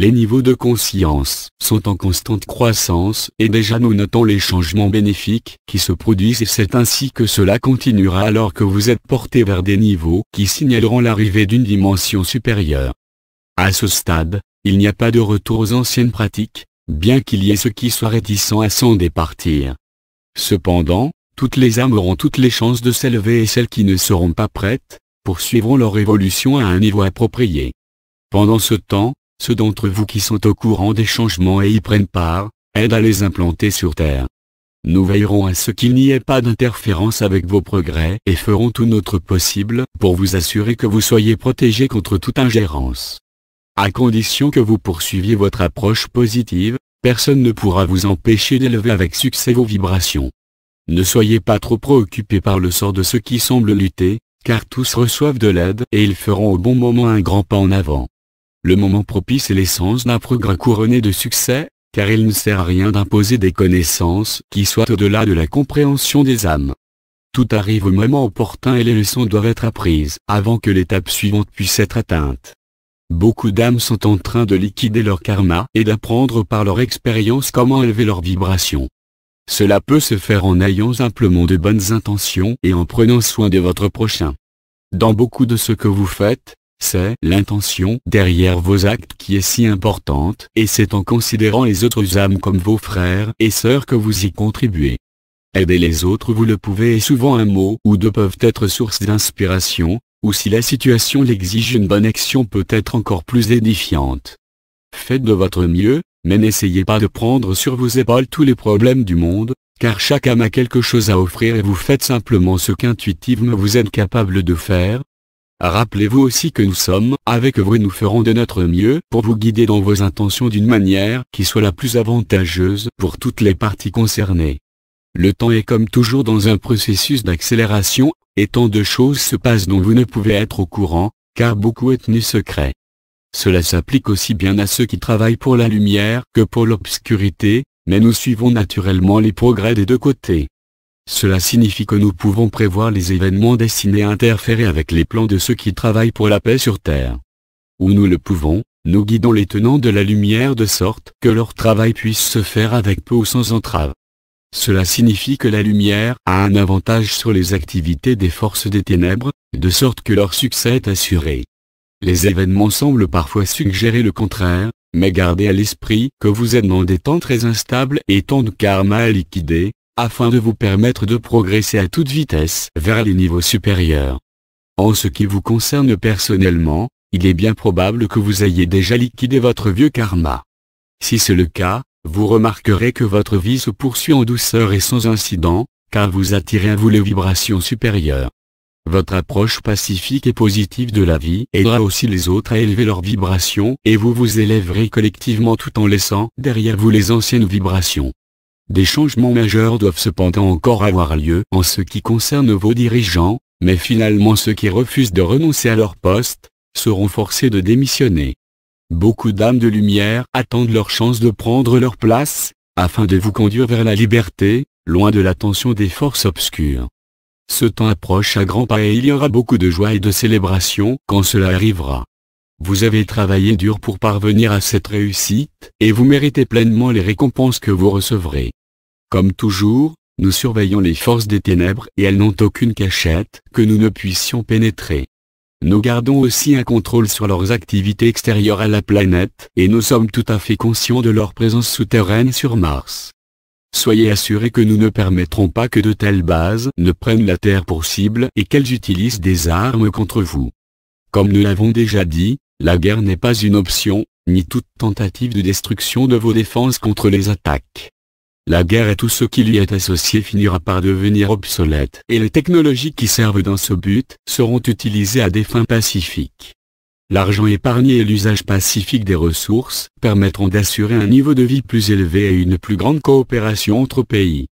Les niveaux de conscience sont en constante croissance et déjà nous notons les changements bénéfiques qui se produisent et c'est ainsi que cela continuera alors que vous êtes porté vers des niveaux qui signaleront l'arrivée d'une dimension supérieure. À ce stade, il n'y a pas de retour aux anciennes pratiques, bien qu'il y ait ceux qui soient réticents à s'en départir. Cependant, toutes les âmes auront toutes les chances de s'élever et celles qui ne seront pas prêtes, poursuivront leur évolution à un niveau approprié. Pendant ce temps, ceux d'entre vous qui sont au courant des changements et y prennent part, aident à les implanter sur Terre. Nous veillerons à ce qu'il n'y ait pas d'interférence avec vos progrès et ferons tout notre possible pour vous assurer que vous soyez protégés contre toute ingérence. À condition que vous poursuiviez votre approche positive, personne ne pourra vous empêcher d'élever avec succès vos vibrations. Ne soyez pas trop préoccupés par le sort de ceux qui semblent lutter, car tous reçoivent de l'aide et ils feront au bon moment un grand pas en avant. Le moment propice est l'essence d'un progrès couronné de succès, car il ne sert à rien d'imposer des connaissances qui soient au-delà de la compréhension des âmes. Tout arrive au moment opportun et les leçons doivent être apprises avant que l'étape suivante puisse être atteinte. Beaucoup d'âmes sont en train de liquider leur karma et d'apprendre par leur expérience comment élever leur vibration. Cela peut se faire en ayant simplement de bonnes intentions et en prenant soin de votre prochain. Dans beaucoup de ce que vous faites, c'est l'intention derrière vos actes qui est si importante et c'est en considérant les autres âmes comme vos frères et sœurs que vous y contribuez. Aider les autres vous le pouvez et souvent un mot ou deux peuvent être source d'inspiration, ou si la situation l'exige une bonne action peut être encore plus édifiante. Faites de votre mieux, mais n'essayez pas de prendre sur vos épaules tous les problèmes du monde, car chaque âme a quelque chose à offrir et vous faites simplement ce qu'intuitivement vous êtes capable de faire. Rappelez-vous aussi que nous sommes avec vous et nous ferons de notre mieux pour vous guider dans vos intentions d'une manière qui soit la plus avantageuse pour toutes les parties concernées. Le temps est comme toujours dans un processus d'accélération, et tant de choses se passent dont vous ne pouvez être au courant, car beaucoup est tenu secret. Cela s'applique aussi bien à ceux qui travaillent pour la lumière que pour l'obscurité, mais nous suivons naturellement les progrès des deux côtés. Cela signifie que nous pouvons prévoir les événements destinés à interférer avec les plans de ceux qui travaillent pour la paix sur Terre. Où nous le pouvons, nous guidons les tenants de la lumière de sorte que leur travail puisse se faire avec peu ou sans entrave. Cela signifie que la lumière a un avantage sur les activités des forces des ténèbres, de sorte que leur succès est assuré. Les événements semblent parfois suggérer le contraire, mais gardez à l'esprit que vous êtes dans des temps très instables et tant de karma à liquider, afin de vous permettre de progresser à toute vitesse vers les niveaux supérieurs. En ce qui vous concerne personnellement, il est bien probable que vous ayez déjà liquidé votre vieux karma. Si c'est le cas, vous remarquerez que votre vie se poursuit en douceur et sans incident, car vous attirez à vous les vibrations supérieures. Votre approche pacifique et positive de la vie aidera aussi les autres à élever leurs vibrations et vous vous élèverez collectivement tout en laissant derrière vous les anciennes vibrations. Des changements majeurs doivent cependant encore avoir lieu en ce qui concerne vos dirigeants, mais finalement ceux qui refusent de renoncer à leur poste, seront forcés de démissionner. Beaucoup d'âmes de lumière attendent leur chance de prendre leur place, afin de vous conduire vers la liberté, loin de l'attention des forces obscures. Ce temps approche à grands pas et il y aura beaucoup de joie et de célébration quand cela arrivera. Vous avez travaillé dur pour parvenir à cette réussite, et vous méritez pleinement les récompenses que vous recevrez. Comme toujours, nous surveillons les forces des ténèbres et elles n'ont aucune cachette que nous ne puissions pénétrer. Nous gardons aussi un contrôle sur leurs activités extérieures à la planète et nous sommes tout à fait conscients de leur présence souterraine sur Mars. Soyez assurés que nous ne permettrons pas que de telles bases ne prennent la Terre pour cible et qu'elles utilisent des armes contre vous. Comme nous l'avons déjà dit, la guerre n'est pas une option, ni toute tentative de destruction de vos défenses contre les attaques. La guerre et tout ce qui lui est associé finira par devenir obsolète et les technologies qui servent dans ce but seront utilisées à des fins pacifiques. L'argent épargné et l'usage pacifique des ressources permettront d'assurer un niveau de vie plus élevé et une plus grande coopération entre pays.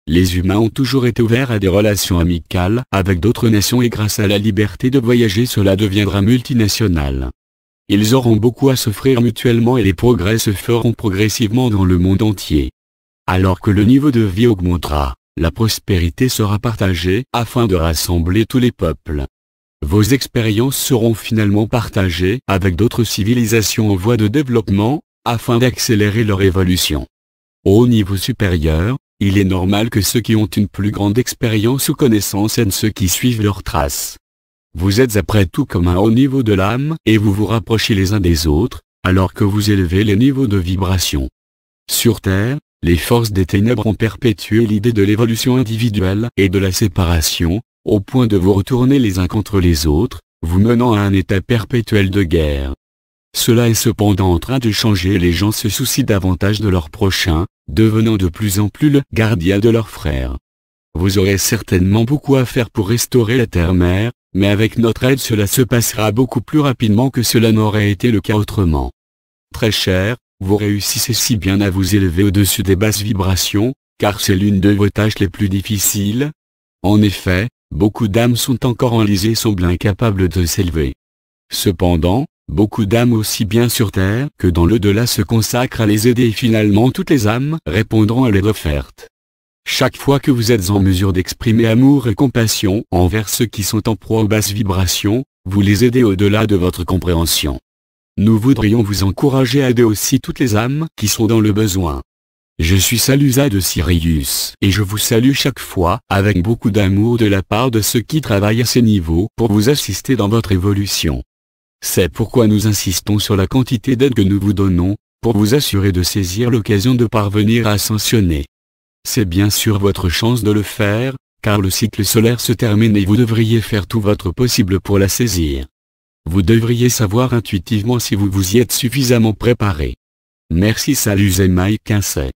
Les humains ont toujours été ouverts à des relations amicales avec d'autres nations et grâce à la liberté de voyager cela deviendra multinational. Ils auront beaucoup à s'offrir mutuellement et les progrès se feront progressivement dans le monde entier. Alors que le niveau de vie augmentera, la prospérité sera partagée afin de rassembler tous les peuples. vos expériences seront finalement partagées avec d'autres civilisations en voie de développement, afin d'accélérer leur évolution. Au niveau supérieur, il est normal que ceux qui ont une plus grande expérience ou connaissance aident ceux qui suivent leurs traces. Vous êtes après tout comme un haut niveau de l'âme et vous vous rapprochez les uns des autres, alors que vous élevez les niveaux de vibration. Sur Terre, les forces des ténèbres ont perpétué l'idée de l'évolution individuelle et de la séparation, au point de vous retourner les uns contre les autres, vous menant à un état perpétuel de guerre. Cela est cependant en train de changer et les gens se soucient davantage de leurs prochains, devenant de plus en plus le gardien de leurs frères. Vous aurez certainement beaucoup à faire pour restaurer la terre-mère, mais avec notre aide cela se passera beaucoup plus rapidement que cela n'aurait été le cas autrement. Très cher, vous réussissez si bien à vous élever au-dessus des basses vibrations, car c'est l'une de vos tâches les plus difficiles. En effet, beaucoup d'âmes sont encore enlisées et semblent incapables de s'élever. Cependant, beaucoup d'âmes aussi bien sur Terre que dans l'au-delà se consacrent à les aider et finalement toutes les âmes répondront à leur offerte. Chaque fois que vous êtes en mesure d'exprimer amour et compassion envers ceux qui sont en proie aux basses vibrations, vous les aidez au-delà de votre compréhension. Nous voudrions vous encourager à aider aussi toutes les âmes qui sont dans le besoin. Je suis Salusa de Sirius et je vous salue chaque fois avec beaucoup d'amour de la part de ceux qui travaillent à ces niveaux pour vous assister dans votre évolution. C'est pourquoi nous insistons sur la quantité d'aide que nous vous donnons, pour vous assurer de saisir l'occasion de parvenir à ascensionner. C'est bien sûr votre chance de le faire, car le cycle solaire se termine et vous devriez faire tout votre possible pour la saisir. Vous devriez savoir intuitivement si vous vous y êtes suffisamment préparé. Merci Salut et Mike Kinsey.